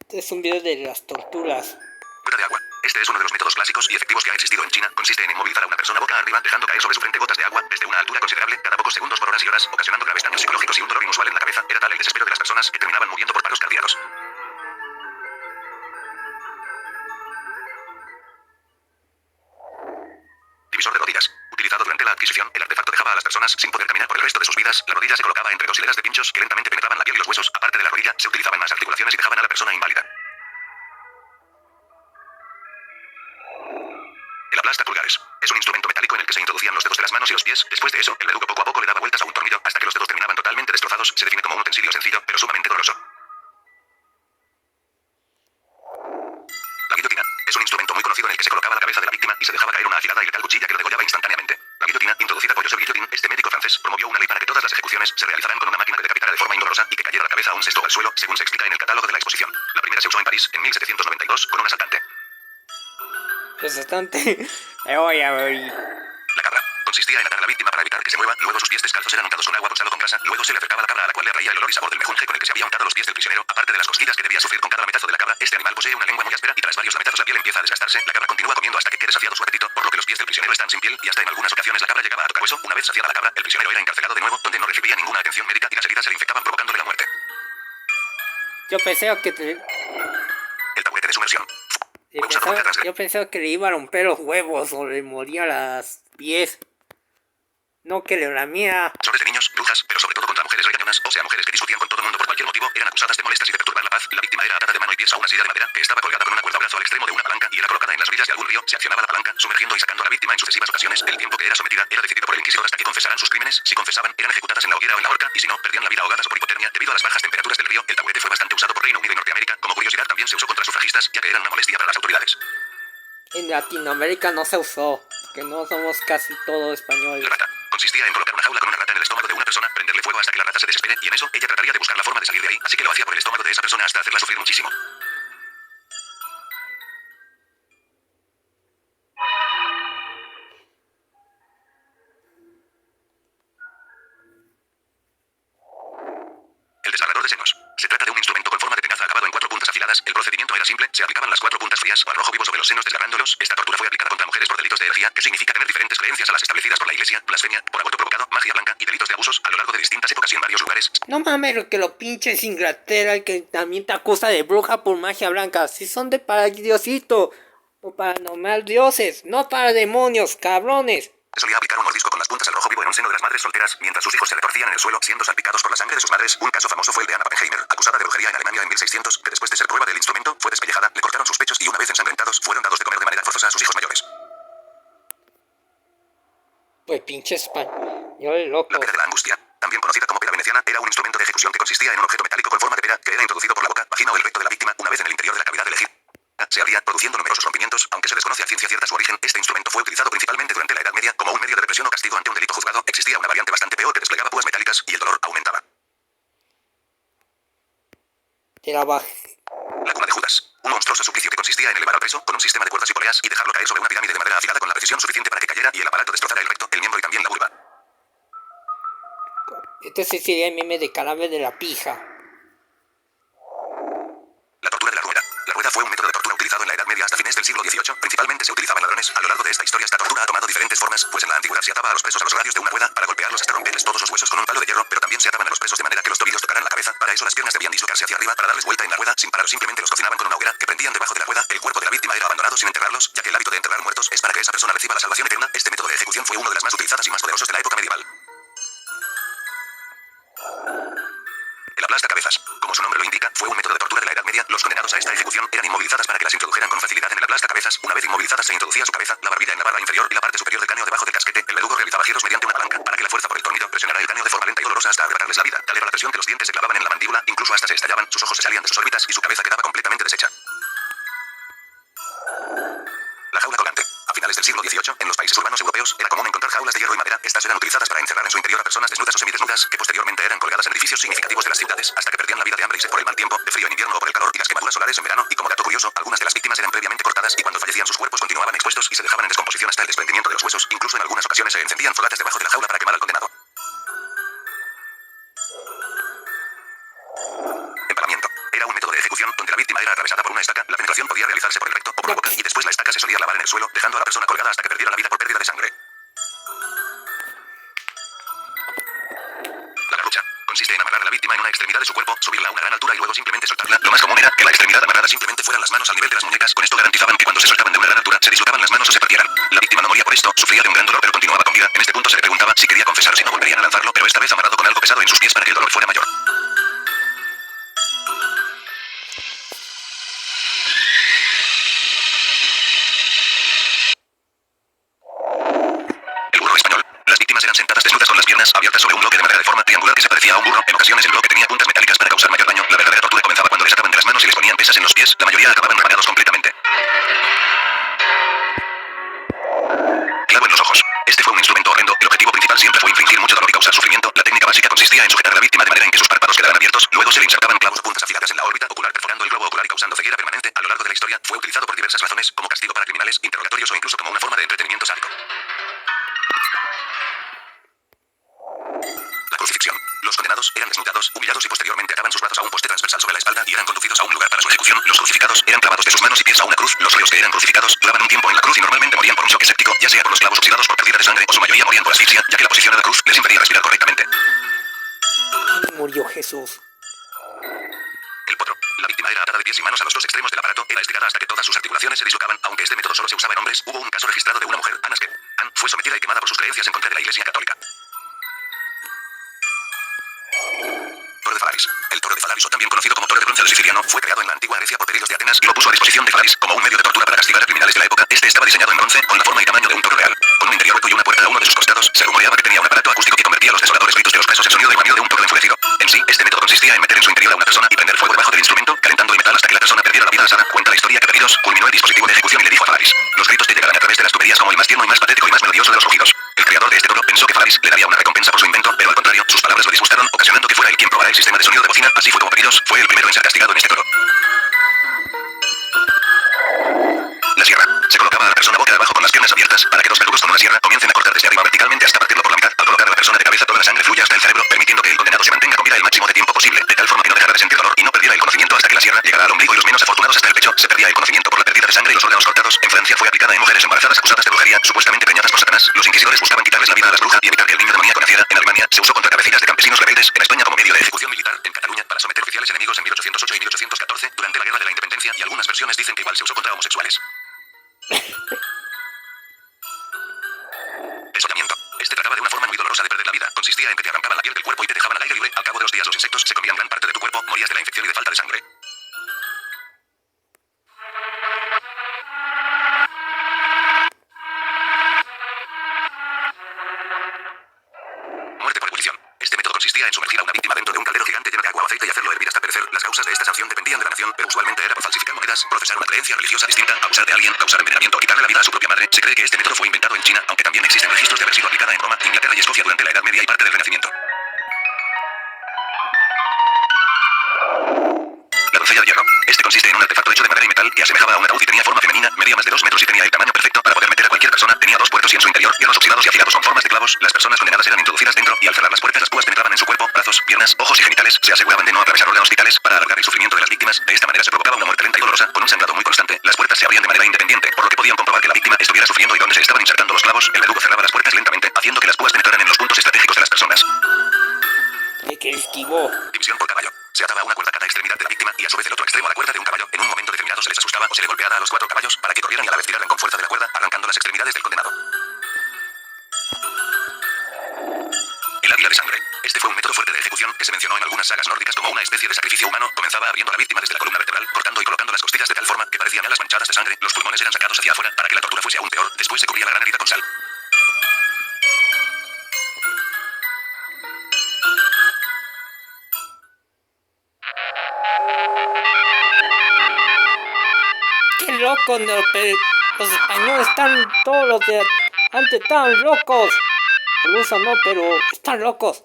Es un video de las torturas. Gota de agua. Este es uno de los métodos clásicos y efectivos que ha existido en China. Consiste en inmovilizar a una persona boca arriba, dejando caer sobre su frente gotas de agua desde una altura considerable cada pocos segundos por horas y horas, ocasionando graves daños psicológicos y un dolor inusual en la cabeza. Era tal el desespero de las personas que terminaban muriendo por paros cardíacos. Divisor de rodillas. Utilizado durante la adquisición, el artefacto dejaba a las personas sin poder caminar por el resto de sus vidas. La rodilla se colocaba entre dos hileras de pinchos que lentamente penetraban la piel y los huesos. Aparte de la rodilla, se utilizaban más articulaciones y dejaban a la persona inválida. El aplasta pulgares. Es un instrumento metálico en el que se introducían los dedos de las manos y los pies. Después de eso, el verdugo poco a poco le daba vueltas a un tornillo hasta que los dedos terminaban totalmente destrozados. Se define como un utensilio sencillo, pero sumamente doloroso. La guillotina es un instrumento muy conocido en el que se colocaba la cabeza de la víctima y se dejaba caer una afilada y letal cuchilla que lo degollaba instantáneamente. La guillotina, introducida por Joseph Guillotin, este médico francés, promovió una ley para que todas las ejecuciones se realizaran con una máquina que decapitara de forma indolorosa y que cayera la cabeza a un cesto al suelo, según se explica en el catálogo de la exposición. La primera se usó en París en 1792 con un asaltante. La cabra consistía en atar a la víctima para evitar que se mueva, luego sus pies descalzos eran untados con agua pulsado con grasa, luego se le acercaba la cabra a la cual le atraía el olor y sabor del mejunje con el que se había untado los pies del prisionero, aparte de las cosquillas que debía sufrir con cada lametazo de la cabra. Este animal posee una lengua muy áspera y tras varios lametazos la piel empieza a desgastarse. La cabra continúa comiendo hasta que quede saciado su apetito, por lo que los pies del prisionero están sin piel y hasta en algunas ocasiones la cabra llegaba a tocar hueso. Una vez saciada la cabra, el prisionero era encarcelado de nuevo, donde no recibía ninguna atención médica y las heridas se le infectaban provocándole la muerte. Yo pensé que El taburete de sumersión. Yo pensaba que le iba a romper los huevos o le moría las pies. No que le lamía. Sobre de niños, brujas, pero sobre todo contra mujeres regañonas, o sea, mujeres que discutían con todo el mundo por cualquier motivo, eran acusadas de molestas y de perturbar la paz. La víctima era atada de mano y pies a una silla de madera que estaba colgada con una cuerda o brazo al extremo de una palanca y era colocada en las orillas de algún río. Se accionaba la palanca, sumergiendo y sacando a la víctima en sucesivas ocasiones. El tiempo que era sometida era decidido por el inquisidor hasta que confesaran sus crímenes. Si confesaban, eran ejecutadas en la hoguera o en la horca, y si no, perdían la vida ahogadas o por hipotermia. Debido a las bajas temperaturas del río, el taburete fue bastante usado por Reino Unido y Norteamérica. Como curiosidad, también se usó contra sufragistas, ya que eran una molestia para las autoridades. En Latinoamérica no se usó, porque no somos casi todo españoles. La rata consistía en colocar una jaula con una rata en el estómago de una persona, prenderle fuego hasta que la rata se desespere, y en eso ella trataría de buscar la forma de salir de ahí, así que lo hacía por el estómago de esa persona hasta hacerla sufrir muchísimo. El desgarrador de senos. Se trata de un instrumento con forma de tenaza acabado en 4 puntas afiladas. El procedimiento era simple, se aplicaban las 4 puntas frías o al rojo vivo sobre los senos desgarrándolos. Esta tortura fue aplicada contra mujeres por delitos de herejía, que significa tener diferentes creencias a las establecidas por la iglesia, blasfemia, por aborto provocado, magia blanca y delitos de abusos a lo largo de distintas épocas y en varios lugares. No mames, que lo pinches Inglaterra y que también te acusa de bruja por magia blanca. Si son de para Diosito o paranormal dioses, no para demonios, cabrones. Se solía aplicar un mordisco con las puntas al rojo vivo en un seno de las madres solteras, mientras sus hijos se retorcían en el suelo, siendo salpicados por la sangre de sus madres. Un caso famoso fue el de Anna Pappenheimer, acusada de brujería en Alemania en 1600, que después de ser prueba del instrumento, fue despellejada, le cortaron sus pechos y una vez ensangrentados, fueron dados de comer de manera forzosa a sus hijos mayores. Pues pinche español loco. La pera de la angustia, también conocida como pera veneciana, era un instrumento de ejecución que consistía en un objeto metálico con forma de pera que era introducido por la boca, vagina o el recto de la víctima. Una vez en el interior de la cavidad elegida, se abría, produciendo numerosos rompimientos. Aunque se desconoce a ciencia cierta su origen, este instrumento fue utilizado principalmente durante la Edad Media como un medio de represión o castigo ante un delito juzgado. Existía una variante bastante peor que desplegaba púas metálicas y el dolor aumentaba. La cuna de Judas. Un monstruoso suplicio que consistía en elevar al preso con un sistema de cuerdas y poleas y dejarlo caer sobre una pirámide de madera afilada con la precisión suficiente para que cayera y el aparato destrozara el recto, el miembro y también la vulva. Este sí sería el meme de cadáver de la pija. La tortura de la rueda. La rueda fue un método de tortura utilizado en la Edad Media hasta fines del siglo XVIII. Principalmente se utilizaba en ladrones. A lo largo de esta historia esta tortura ha tomado diferentes formas, pues en la antigüedad se ataba a los presos a los radios de una rueda para golpearlos hasta romperles todos los huesos con un palo de hierro, pero también se ataban a los presos de manera que los tobillos tocaran la cabeza. Para eso las piernas debían dislocarse hacia arriba para darles vuelta en la rueda sin parar, simplemente los cocinaban con una hoguera que prendían debajo de la rueda. El cuerpo de la víctima era abandonado sin enterrarlos, ya que el hábito de enterrar muertos es para que esa persona reciba la salvación eterna. Este método de ejecución fue uno de las más utilizadas y más poderosos de la época medieval. El aplastacabezas. Como su nombre lo indica, fue un método de tortura de la Edad Media. Los condenados a esta ejecución eran inmovilizadas para que las introdujeran con facilidad en el aplastacabezas. Una vez inmovilizadas se introducía su cabeza, la barbilla en la barra inferior y la parte superior del cráneo debajo del casquete. El verdugo realizaba giros mediante una palanca para que la fuerza por el tornillo presionara el cráneo de forma lenta y dolorosa hasta arrebatarles la vida. Tal era la presión que los dientes se clavaban en la mandíbula, incluso hasta se estallaban, sus ojos se salían de sus órbitas y su cabeza quedaba completamente deshecha. La jaula colgante. A finales del siglo XVIII, en los países urbanos europeos, era común encontrar jaulas de hierro y madera. Estas eran utilizadas para encerrar en su interior a personas desnudas o semidesnudas, que posteriormente eran colgadas en edificios significativos de las ciudades, hasta que perdían la vida de hambre y sed por el mal tiempo, de frío en invierno o por el calor y las quemaduras solares en verano. Y como dato curioso, algunas de las víctimas eran previamente cortadas y cuando fallecían sus cuerpos continuaban expuestos y se dejaban en descomposición hasta el desprendimiento de los huesos. Incluso en algunas ocasiones se encendían fogatas debajo de la jaula para quemar al condenado. de ejecución, donde la víctima era atravesada por una estaca, la penetración podía realizarse por el recto o por la boca, y después la estaca se solía clavar en el suelo, dejando a la persona colgada hasta que perdiera la vida por pérdida de sangre. La garrucha consiste en amarrar a la víctima en una extremidad de su cuerpo, subirla a una gran altura y luego simplemente soltarla. Lo más común era que la extremidad amarrada simplemente fueran las manos al nivel de las muñecas. Con esto garantizaban que cuando se soltaban de una gran altura se dislocaban las manos o se partieran. La víctima no moría por esto, sufría de un gran dolor pero continuaba con vida. En este punto se le preguntaba si quería confesar o si no volverían a lanzarlo, pero esta vez amarrado con algo pesado en sus pies para que el dolor fuera mayor. El burro español. Las víctimas eran sentadas desnudas con las piernas abiertas sobre un bloque de madera de forma triangular que se parecía a un burro. En ocasiones el bloque tenía puntas metálicas para causar mayor daño. La verdadera tortura comenzaba cuando les ataban de las manos y les ponían pesas en los pies. La mayoría acababan rematados completamente. Clavo en los ojos. Este fue un instrumento horrendo. El objetivo principal siempre fue infligir mucho dolor y causar sufrimiento. La técnica básica consistía en sujetar a la víctima de manera en que sus párpados quedaran abiertos. Luego se le insertaban clavos o puntas afiladas en la órbita ocular, perforando el globo ocular y causando ceguera permanente. A lo largo de la historia fue utilizado por diversas razones, como castigo para criminales, interrogatorios o incluso como una forma de entretenimiento sádico. La crucifixión. Los condenados eran desnudados, humillados y posteriormente ataban sus brazos a un poste transversal sobre la espalda y eran conducidos a un lugar para su ejecución. Los crucificados eran clavados de sus manos y pies a una cruz. Los reos que eran crucificados duraban un tiempo en la cruz y normalmente morían por un choque séptico, ya sea por los clavos oxidados por pérdida de sangre o su mayoría morían por asfixia, ya que la posición de la cruz les impedía respirar correctamente. Murió Jesús. El potro. La víctima era atada de pies y manos a los dos extremos del aparato, era estirada hasta que todas sus articulaciones se dislocaban. Aunque este método solo se usaba en hombres, hubo un caso registrado de una mujer, Anne Skep. Anne fue sometida y quemada por sus creencias en contra de la Iglesia Católica. Toro de Falaris. El toro de Falaris, o también conocido como toro de bronce de siciliano, fue creado en la antigua Grecia por Pericles de Atenas y lo puso a disposición de Falaris como un medio de tortura para castigar a criminales de la época. Este estaba diseñado en bronce, con la forma y tamaño de un toro real, con un interior hueco y una puerta a uno de sus costados. Se rumoreaba que tenía un aparato acústico que convertía los desoladores gritos de los presos en sonido de bramido de un toro enfurecido. En sí, este método consistía en meter en su interior a una persona y prender fuego debajo del instrumento, calentando el metal hasta que la persona perdiera la vida asada. Cuenta la historia que Pericles culminó el dispositivo de ejecución y le dijo a Falaris: los gritos te llegarán a través de las tuberías como el más tierno y más patético y más melodioso de los rugidos. El creador de este toro pensó que Falaris le daría una recompensa por su invento, pero al contrario, sus palabras lo disgustaron, ocasionando que fuera él quien probara el sistema de sonido de bocina. Así fue como Pericles fue el primero en ser castigado en este toro. La sierra. Se colocaba a la persona boca abajo con las piernas abiertas para que los verdugos con una sierra comiencen a cortar desde arriba verticalmente hasta partirlo por la mitad. Al colocar a la persona de cabeza, toda la sangre fluya hasta el cerebro, permitiendo que el condenado se mantenga con vida el máximo de tiempo posible, de tal forma que no dejara de sentir dolor y no perdiera el conocimiento hasta que la sierra llegara al ombligo y los menos afortunados hasta el pecho. Se perdía el conocimiento por la pérdida de sangre y los órganos cortados. En Francia fue aplicada en mujeres embarazadas acusadas de brujería, supuestamente preñadas por Satanás. Los inquisidores buscaban quitarles la vida a las brujas y evitar que el niño demoníaco naciera. En Alemania se usó contra cabecillas de campesinos rebeldes, en España como medio de ejecución militar, en Cataluña para someter oficiales enemigos en 1808 y 1814 durante la Guerra de la Independencia, y algunas versiones dicen que igual se usó contra homosexuales. Desollamiento. Este trataba de una forma muy dolorosa de perder la vida. Consistía en que te arrancaban la piel del cuerpo y te dejaban al aire libre. Al cabo de los días los insectos se comían gran parte de tu cuerpo, morías de la infección y de falta de sangre. Muerte por ebullición. Este método consistía en sumergir a una víctima dentro de un caldero gigante lleno de agua o aceite y hacerlo hervir hasta perecer. Las causas de esta sanción dependían de la nación, pero usualmente era por falsificar monedas, procesar una creencia religiosa distinta, abusar de alguien, causar envenenamiento o quitarle la vida a su propia madre. Se cree que este método fue inventado en China, aunque también existen registros de haber sido aplicada en Roma, Inglaterra y Escocia durante la Edad Media y parte del Renacimiento. La doncella de hierro. Este consiste en un artefacto hecho de madera y metal que asemejaba a un ataúd y tenía forma femenina, medía más de 2 metros y tenía el tamaño perfecto para poder meter a cualquier persona. Tenía dos puertos y en su interior hierros oxidados y afilados con formas de clavos. Las personas condenadas eran introducidas dentro y al cerrar las puertas las púas penetraban en su cuerpo, brazos, piernas, ojos y genitales. Se aseguraban de no atravesar órganos vitales para alargar el sufrimiento de las víctimas. De esta manera se provocaba una muerte lenta y dolorosa con un sangrado muy constante. Las puertas se abrían de manera independiente, por lo que podían comprobar que la víctima estuviera sufriendo y donde se estaban insertando los clavos. El verdugo cerraba las puertas lentamente, haciendo que las púas penetraran en los puntos estratégicos de las personas. Que esquivó. División por caballo. Se ataba una cuerda a cada extremidad de la víctima y a su vez el otro extremo a la cuerda de un caballo. En un momento determinado se les asustaba o se le golpeaba a los 4 caballos para que corrieran y a la vez tiraran con fuerza de la cuerda, arrancando las extremidades del condenado. El águila de sangre. Este fue un método fuerte de ejecución que se mencionó en algunas sagas nórdicas como una especie de sacrificio humano. Comenzaba abriendo a la víctima desde la columna vertebral, cortando y colocando las costillas de tal forma que parecían alas manchadas de sangre. Los pulmones eran sacados hacia afuera para que la tortura fuese aún peor. Después se cubría la gran herida con sal. Qué loco, no, los españoles están todos los de antes tan locos. Los rusos no, pero están locos.